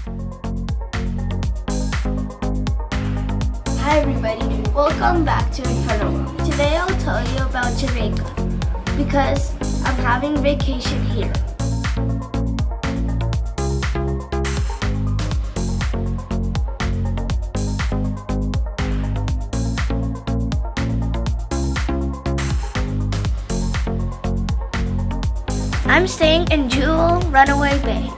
Hi everybody, welcome back to Unforgettable. Today I'll tell you about Jamaica because I'm having vacation here. I'm staying in Runaway Bay.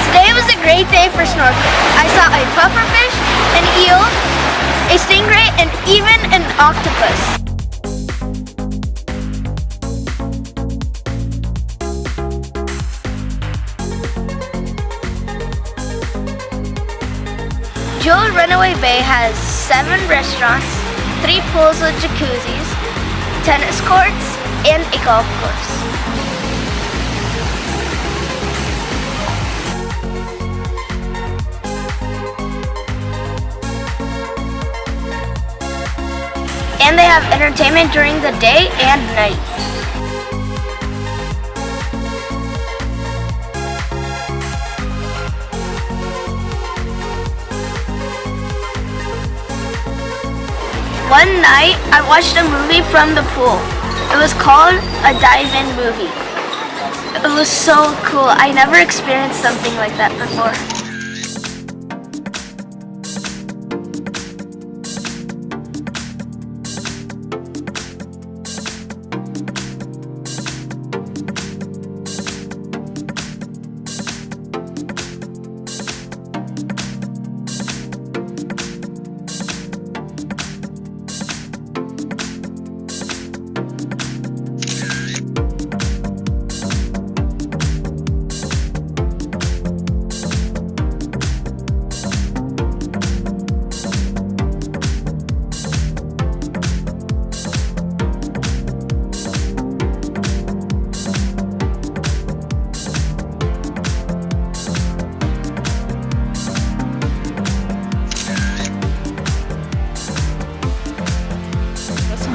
Today was a great day for snorkeling. I saw a pufferfish, an eel, a stingray, and even an octopus. Runaway Bay has 7 restaurants, 3 pools with jacuzzis, tennis courts, and a golf course. And they have entertainment during the day and night. One night, I watched a movie from the pool. It was called a dive-in movie. It was so cool. I never experienced something like that before.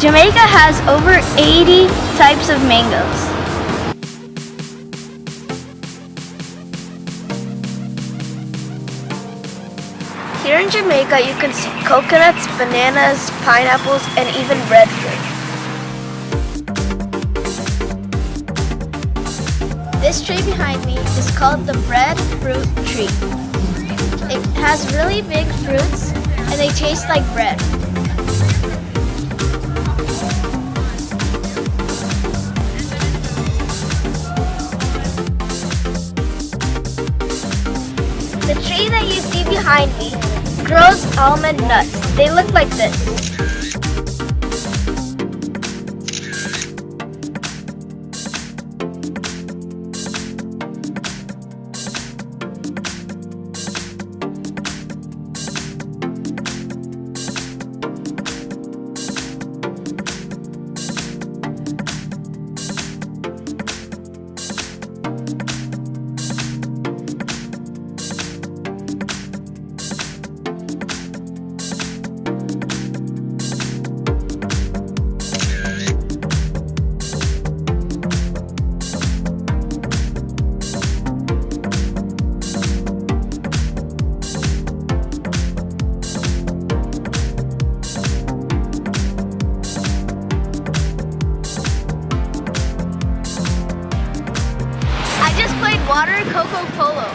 Jamaica has over 80 types of mangoes. Here in Jamaica, you can see coconuts, bananas, pineapples, and even breadfruit. This tree behind me is called the breadfruit tree. It has really big fruits and they tastes like bread. The tree that you see behind me grows almond nuts. They look like this. Water Coco Polo.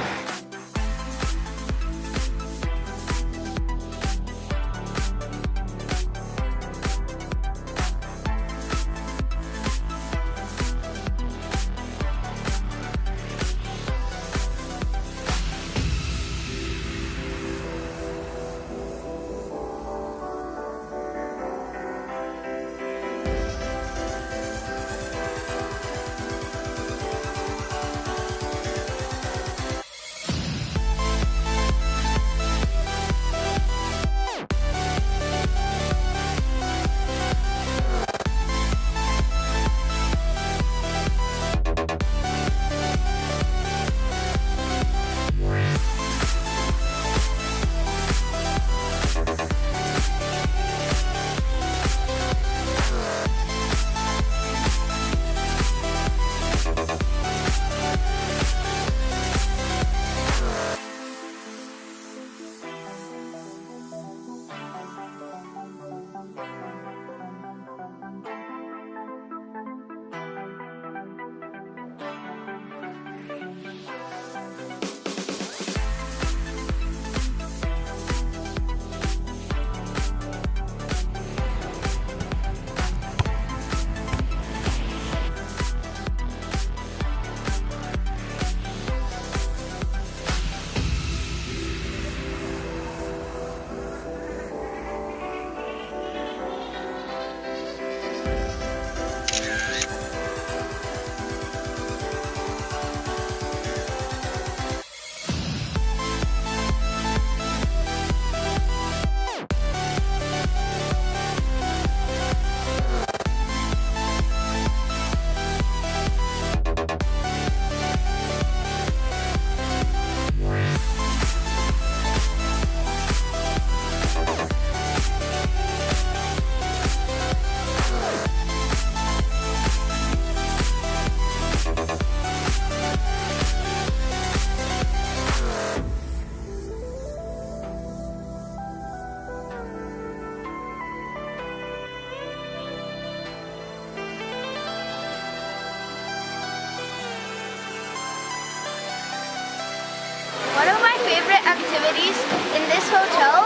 Activities in this hotel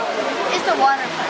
is the water park.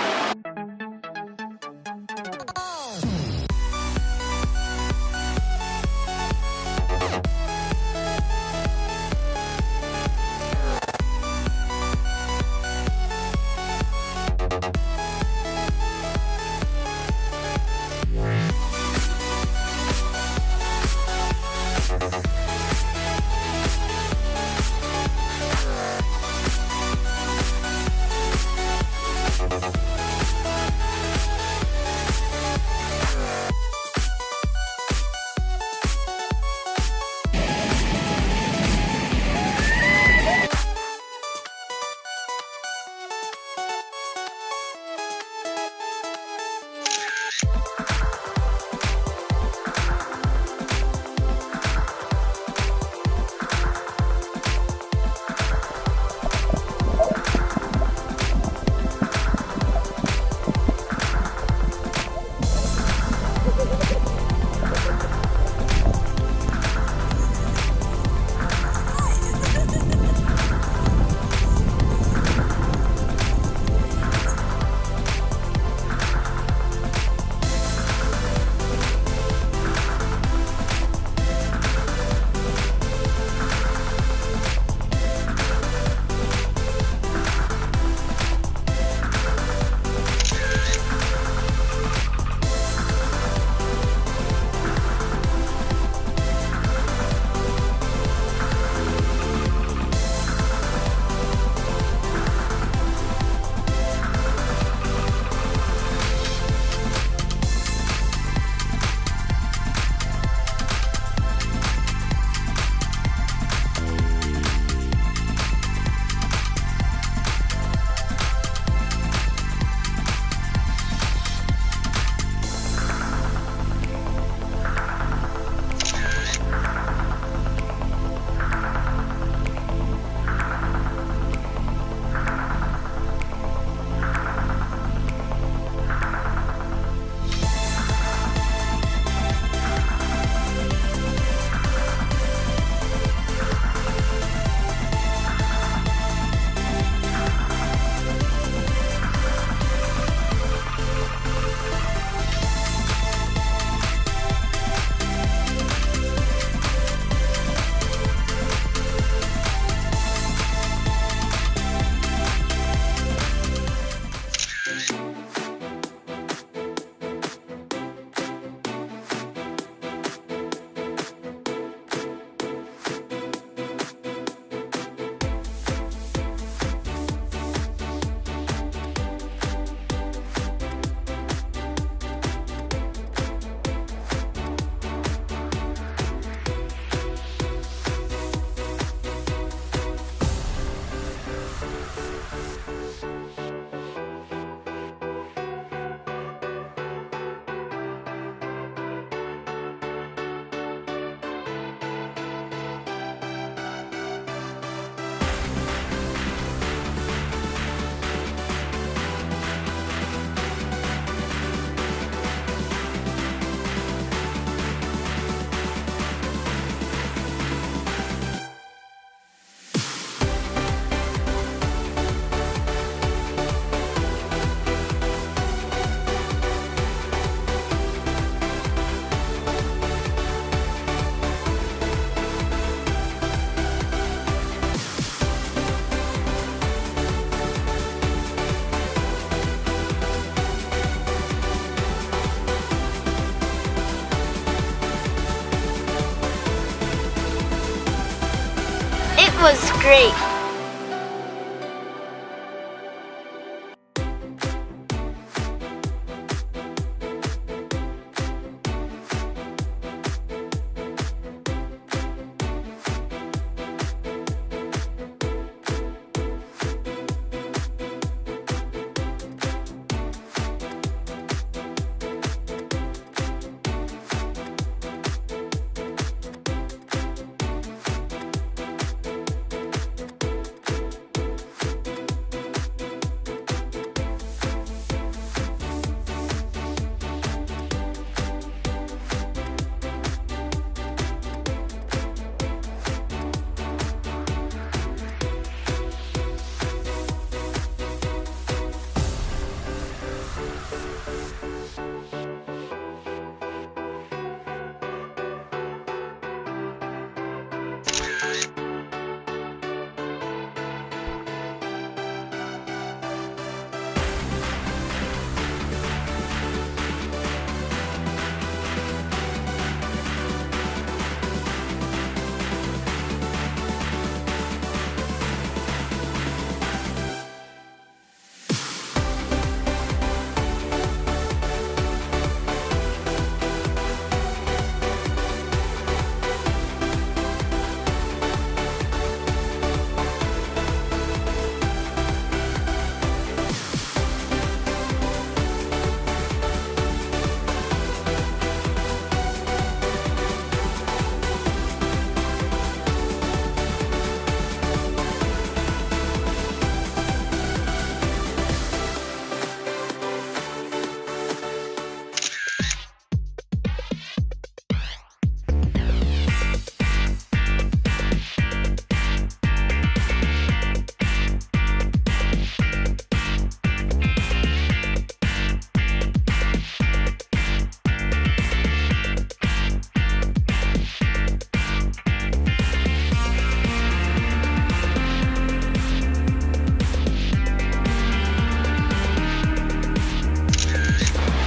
was great.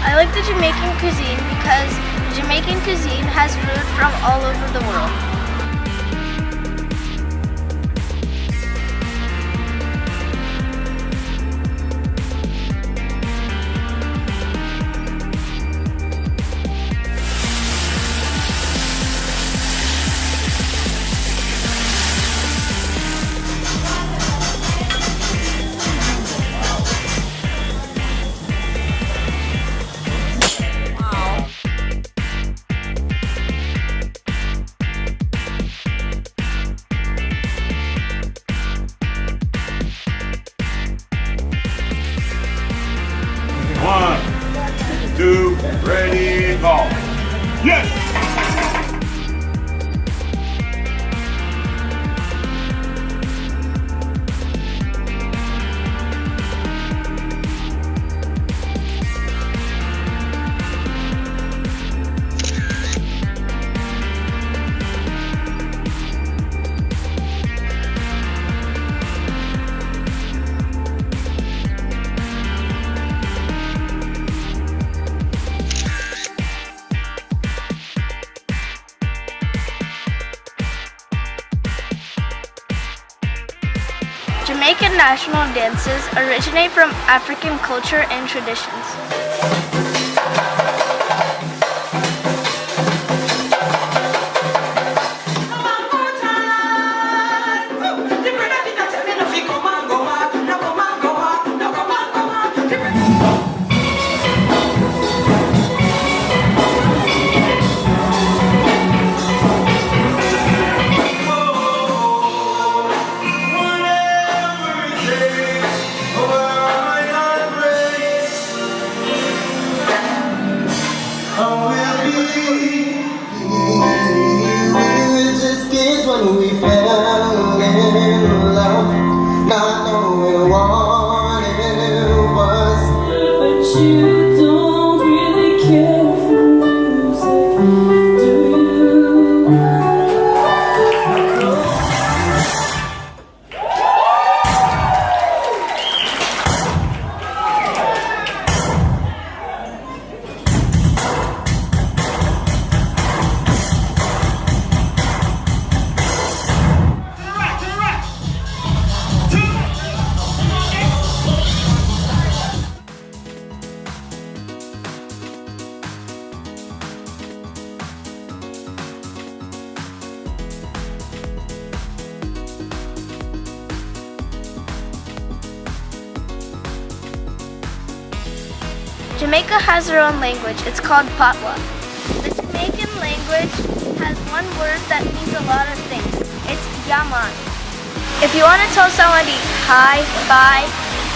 I like the Jamaican cuisine because Jamaican cuisine has food from all over the world. One, two, ready, go. Yes! Jamaican national dances originate from African culture and traditions. We fell in love, not knowing what it was. But you don't really care for music, do you? Jamaica has their own language. It's called Patois. The Jamaican language has one word that means a lot of things. It's yaman. If you want to tell somebody hi, bye,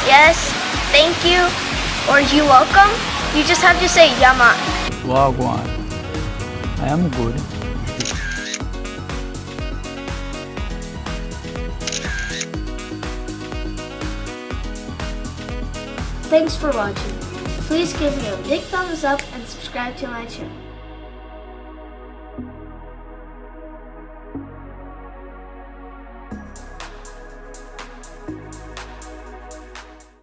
yes, thank you, or you welcome, you just have to say yaman. Wagwan. I am good. Thanks for watching. Please give me a big thumbs up and subscribe to my channel.